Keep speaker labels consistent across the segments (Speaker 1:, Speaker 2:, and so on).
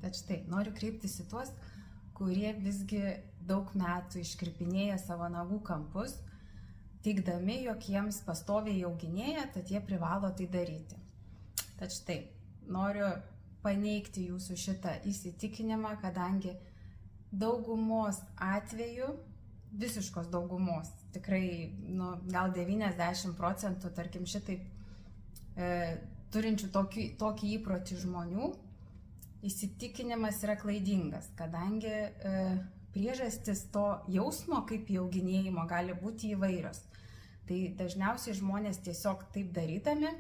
Speaker 1: Tad štai, noriu kreiptis į tuos, kurie visgi daug metų iškirpinėja savo nagų kampus, teigdami, jog jiems pastoviai auginėja, tad jie privalo tai daryti. Tad štai, noriu paneigti jūsų šitą įsitikinimą, kadangi daugumos atveju, visiškos daugumos, tikrai gal 90%, tarkim šitaip turinčių tokį įprotį žmonių, įsitikinimas yra klaidingas, kadangi priežastis to jausmo kaip įauginėjimo gali būti įvairios. Tai dažniausiai žmonės tiesiog taip darydami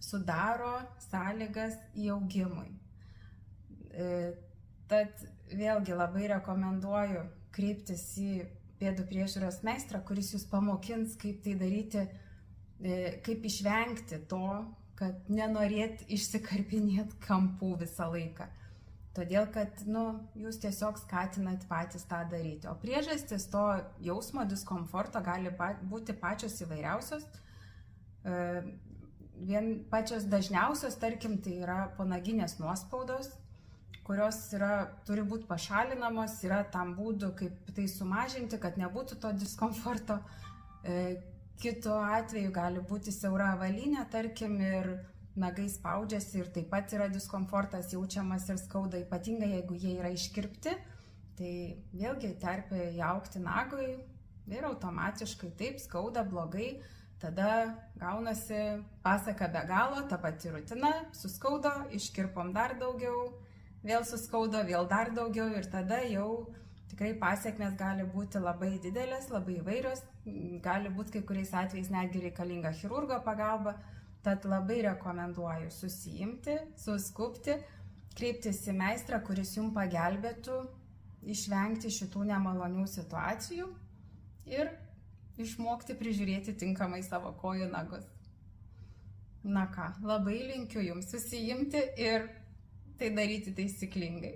Speaker 1: sudaro sąlygas įaugimui. Tad vėlgi labai rekomenduoju kreiptis į pėdų priežiūros meistrą, kuris jūs pamokins, kaip tai daryti, kaip išvengti to, kad nenorėt išsikarpinėti kampų visą laiką. Todėl, kad jūs tiesiog skatinat patys tą daryti. O priežastis to jausmo diskomforto gali būti pačios įvairiausios. Pačios dažniausios, tarkim, tai yra ponaginės nuospaudos, kurios turi būti pašalinamos, yra tam būdų, kaip tai sumažinti, kad nebūtų to diskomforto. Kitu atveju gali būti siaura avalynė, tarkim, ir nagai spaudžiasi ir taip pat yra diskomfortas jaučiamas ir skauda, ypatingai jeigu jie yra iškirpti, tai vėlgi terpė įaugti nagui ir automatiškai taip skauda, blogai, tada gaunasi pasaka be galo, ta pati rutina, suskaudo, iškirpom dar daugiau, vėl suskaudo, vėl dar daugiau ir tada jau tikrai pasiekmės gali būti labai didelės, labai įvairios, gali būti kai kuriais atvejais netgi reikalinga chirurgo pagalba, tad labai rekomenduoju susiimti, suskubti, kreiptis į meistrą, kuris jums pagelbėtų išvengti šitų nemalonių situacijų ir išmokti prižiūrėti tinkamai savo kojų nagus. Na ką, labai linkiu jums susiimti ir tai daryti taisyklingai.